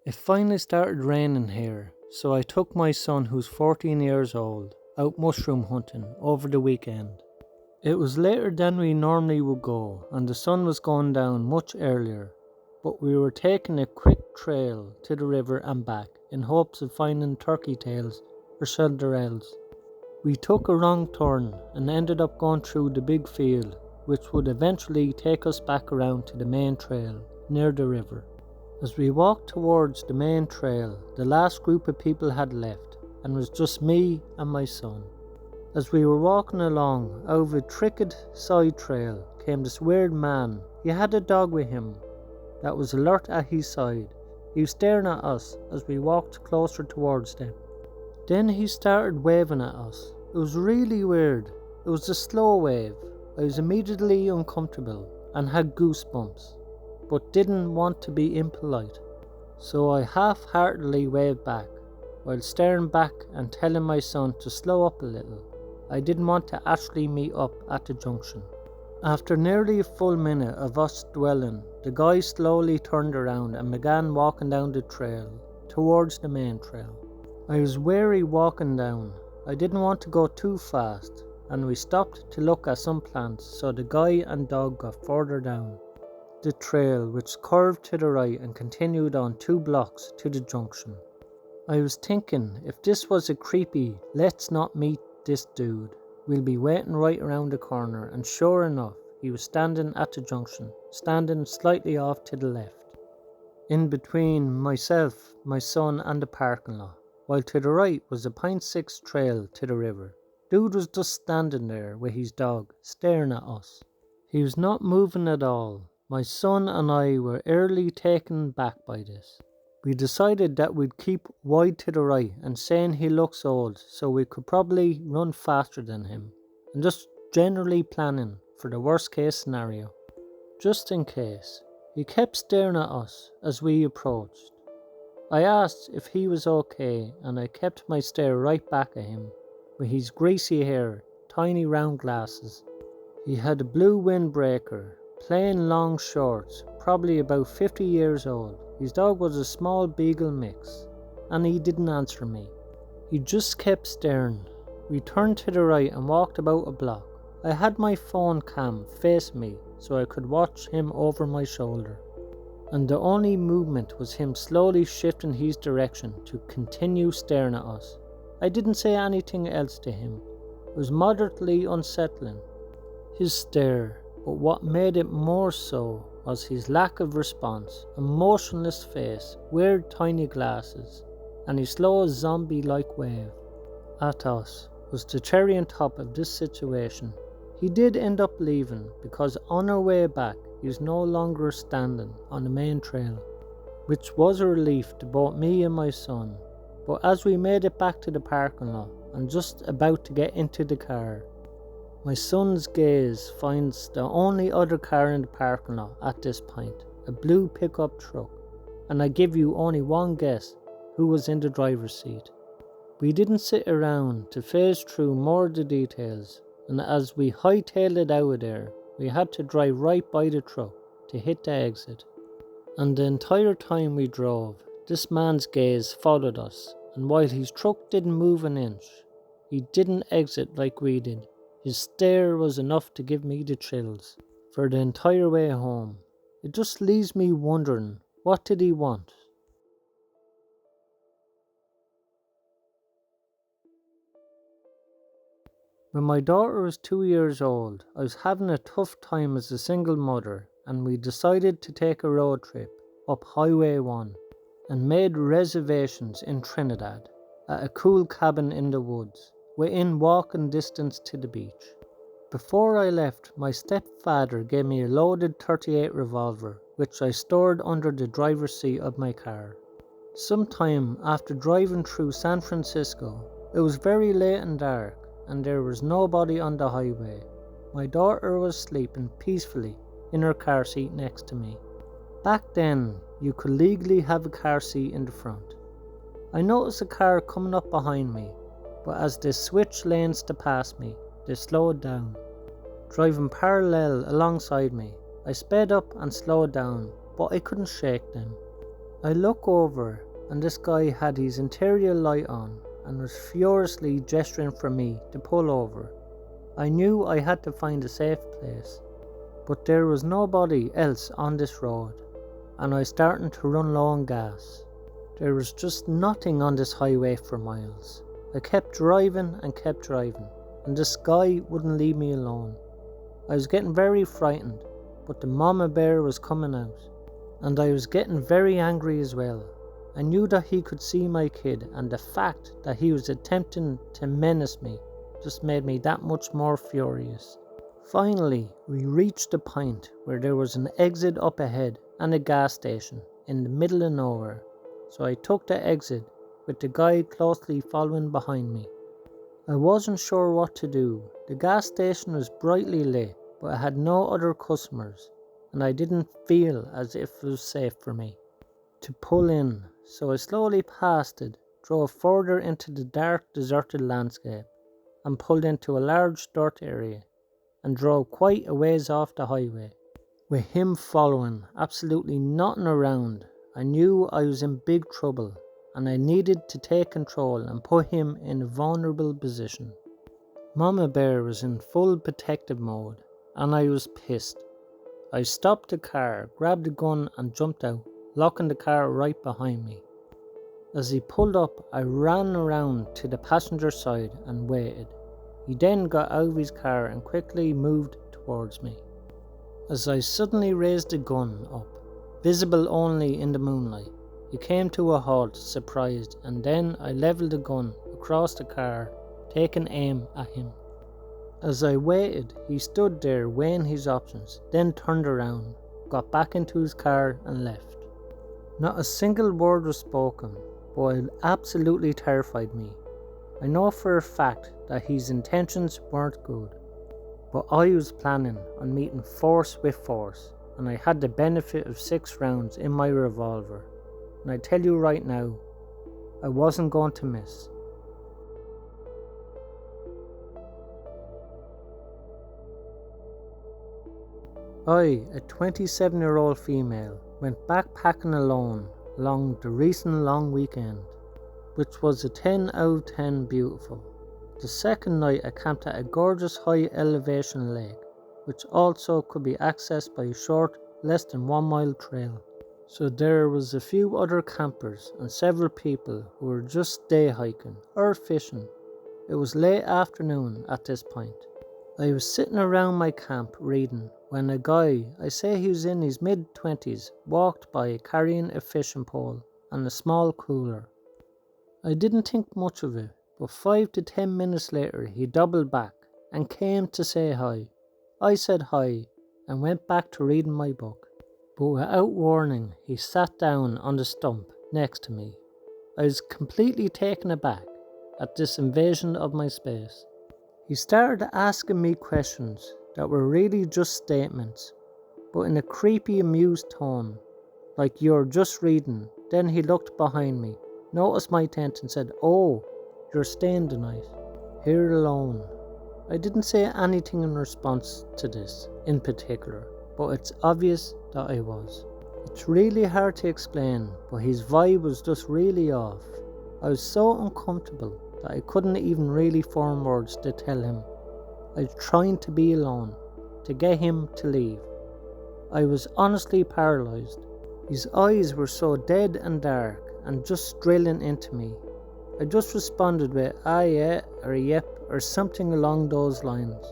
It finally started raining here, so I took my son, who's 14 years old, out mushroom hunting over the weekend. It was later than we normally would go, and the sun was going down much earlier, but we were taking a quick trail to the river and back in hopes of finding turkey tails or childerelles. We took a wrong turn and ended up going through the big field, which would eventually take us back around to the main trail near the river. As we walked towards the main trail, the last group of people had left, and it was just me and my son. As we were walking along, out of a tricked side trail came this weird man. He had a dog with him that was alert at his side. He was staring at us as we walked closer towards them. Then he started waving at us. It was really weird. It was a slow wave. I was immediately uncomfortable and had goosebumps, but didn't want to be impolite, so I half-heartedly waved back, while staring back and telling my son to slow up a little. I didn't want to actually meet up at the junction. After nearly a full minute of us dwelling, the guy slowly turned around and began walking down the trail, towards the main trail. I was wary walking down. I didn't want to go too fast, and we stopped to look at some plants, so the guy and dog got further down the trail, which curved to the right and continued on 2 blocks to the junction. I was thinking, if this was a creepy "let's not meet this dude, we'll be waiting right around the corner," and sure enough, he was standing at the junction, standing slightly off to the left, in between myself, my son and the parking lot, while to the right was a .6 trail to the river. Dude was just standing there with his dog, staring at us. He was not moving at all. My son and I were early taken back by this. We decided that we'd keep wide to the right, and saying he looks old, so we could probably run faster than him, and just generally planning for the worst case scenario. Just in case, he kept staring at us as we approached. I asked if he was okay, and I kept my stare right back at him, with his greasy hair, tiny round glasses. He had a blue windbreaker, plain long shorts, probably about 50 years old. His dog was a small beagle mix, and he didn't answer me. He just kept staring. We turned to the right and walked about a block. I had my phone cam facing me so I could watch him over my shoulder, and the only movement was him slowly shifting his direction to continue staring at us. I didn't say anything else to him. It was moderately unsettling, his stare, but what made it more so was his lack of response, a motionless face, weird tiny glasses, and his slow zombie-like wave at us was the cherry on top of this situation. He did end up leaving, because on our way back he was no longer standing on the main trail, which was a relief to both me and my son. But as we made it back to the parking lot and just about to get into the car, my son's gaze finds the only other car in the parking lot at this point, a blue pickup truck, and I give you only one guess who was in the driver's seat. We didn't sit around to phase through more of the details, and as we hightailed it out of there, we had to drive right by the truck to hit the exit. And the entire time we drove, this man's gaze followed us, and while his truck didn't move an inch, he didn't exit like we did. His stare was enough to give me the chills for the entire way home. It just leaves me wondering, what did he want? When my daughter was 2 years old, I was having a tough time as a single mother, and we decided to take a road trip up Highway 1 and made reservations in Trinidad at a cool cabin in the woods, within walking distance to the beach. Before I left, my stepfather gave me a loaded .38 revolver, which I stored under the driver's seat of my car. Sometime after driving through San Francisco, it was very late and dark, and there was nobody on the highway. My daughter was sleeping peacefully in her car seat next to me. Back then, you could legally have a car seat in the front. I noticed a car coming up behind me, but as they switched lanes to pass me, they slowed down, driving parallel alongside me. I sped up and slowed down, but I couldn't shake them. I look over and this guy had his interior light on and was furiously gesturing for me to pull over. I knew I had to find a safe place, but there was nobody else on this road, and I was starting to run low on gas. There was just nothing on this highway for miles. I kept driving, and this guy wouldn't leave me alone. I was getting very frightened, but the mama bear was coming out, and I was getting very angry as well. I knew that he could see my kid, and the fact that he was attempting to menace me just made me that much more furious. Finally, we reached a point where there was an exit up ahead and a gas station in the middle of nowhere, so I took the exit with the guy closely following behind me. I wasn't sure what to do. The gas station was brightly lit, but I had no other customers, and I didn't feel as if it was safe for me to pull in, so I slowly passed it, drove further into the dark, deserted landscape, and pulled into a large dirt area, and drove quite a ways off the highway. With him following, absolutely nothing around, I knew I was in big trouble, and I needed to take control and put him in a vulnerable position. Mama Bear was in full protective mode, and I was pissed. I stopped the car, grabbed the gun and jumped out, locking the car right behind me. As he pulled up, I ran around to the passenger side and waited. He then got out of his car and quickly moved towards me. As I suddenly raised the gun up, visible only in the moonlight, he came to a halt, surprised, and then I levelled the gun across the car, taking aim at him. As I waited, he stood there weighing his options, then turned around, got back into his car and left. Not a single word was spoken, but it absolutely terrified me. I know for a fact that his intentions weren't good, but I was planning on meeting force with force, and I had the benefit of 6 rounds in my revolver, and I tell you right now, I wasn't going to miss. I, a 27-year-old female, went backpacking alone along the recent long weekend, which was a 10 out of 10 beautiful. The second night I camped at a gorgeous high elevation lake, which also could be accessed by a short, less than 1 mile trail. So there was a few other campers and several people who were just day hiking or fishing. It was late afternoon at this point. I was sitting around my camp reading when a guy, I say he was in his mid-20s, walked by carrying a fishing pole and a small cooler. I didn't think much of it, but 5 to 10 minutes later he doubled back and came to say hi. I said hi and went back to reading my book, but without warning he sat down on the stump next to me. I was completely taken aback at this invasion of my space. He started asking me questions that were really just statements, but in a creepy amused tone, like you're just reading. Then he looked behind me, noticed my tent and said, "Oh, you're staying tonight, here alone." I didn't say anything in response to this in particular, but it's obvious that I was. It's really hard to explain, but his vibe was just really off. I was so uncomfortable that I couldn't even really form words to tell him. I was trying to be alone, to get him to leave. I was honestly paralysed. His eyes were so dead and dark and just drilling into me. I just responded with "ah yeah" or "yep" or something along those lines,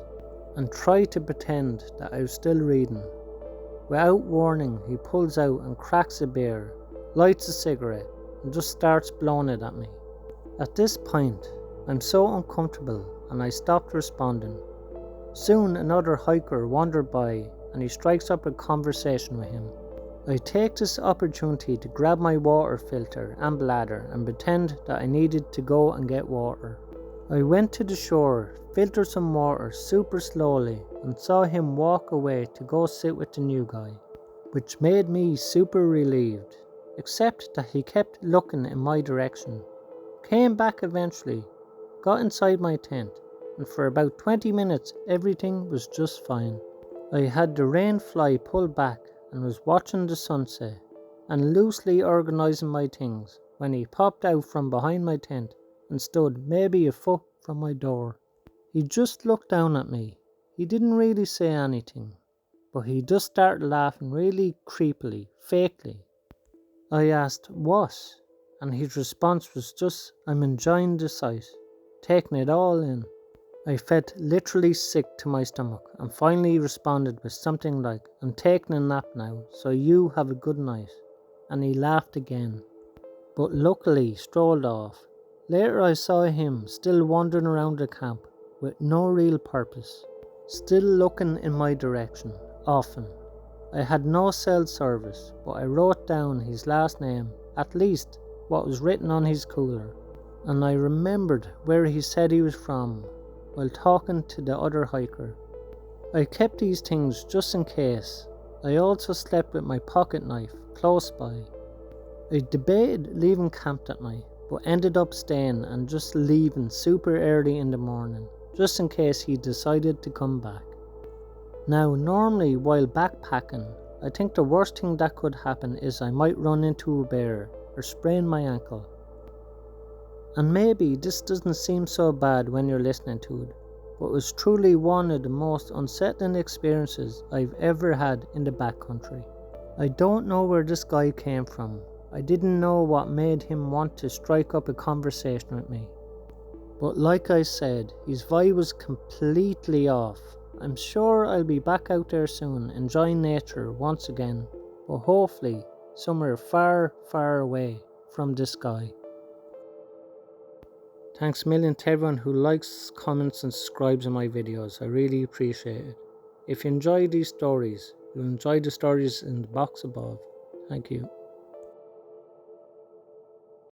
and tried to pretend that I was still reading. Without warning, he pulls out and cracks a beer, lights a cigarette, and just starts blowing it at me. At this point, I'm so uncomfortable and I stopped responding. Soon another hiker wandered by and he strikes up a conversation with him. I take this opportunity to grab my water filter and bladder and pretend that I needed to go and get water. I went to the shore, filtered some water super slowly and saw him walk away to go sit with the new guy, which made me super relieved, except that he kept looking in my direction. Came back eventually, got inside my tent, and for about 20 minutes everything was just fine. I had the rain fly pulled back and was watching the sunset. and loosely organising my things when he popped out from behind my tent and stood maybe a foot from my door. He just looked down at me. He didn't really say anything, but he just started laughing really creepily, fakely. I asked, "What?" And his response was just, "I'm enjoying the sight, taking it all in." I felt literally sick to my stomach and finally responded with something like, "I'm taking a nap now, so you have a good night." And he laughed again, but luckily strolled off. Later I saw him still wandering around the camp with no real purpose, still looking in my direction, often. I had no cell service, but I wrote down his last name, at least what was written on his cooler, and I remembered where he said he was from while talking to the other hiker. I kept these things just in case. I also slept with my pocket knife close by. I debated leaving camp that night, but ended up staying and just leaving super early in the morning, just in case he decided to come back. Now, normally while backpacking, I think the worst thing that could happen is I might run into a bear or sprain my ankle. And maybe this doesn't seem so bad when you're listening to it, but it was truly one of the most unsettling experiences I've ever had in the backcountry. I don't know where this guy came from. I didn't know what made him want to strike up a conversation with me. But like I said, his vibe was completely off. I'm sure I'll be back out there soon, enjoying nature once again, but hopefully somewhere far, far away from this guy. Thanks a million to everyone who likes, comments and subscribes on my videos. I really appreciate it. If you enjoy these stories, you'll enjoy the stories in the box above. Thank you.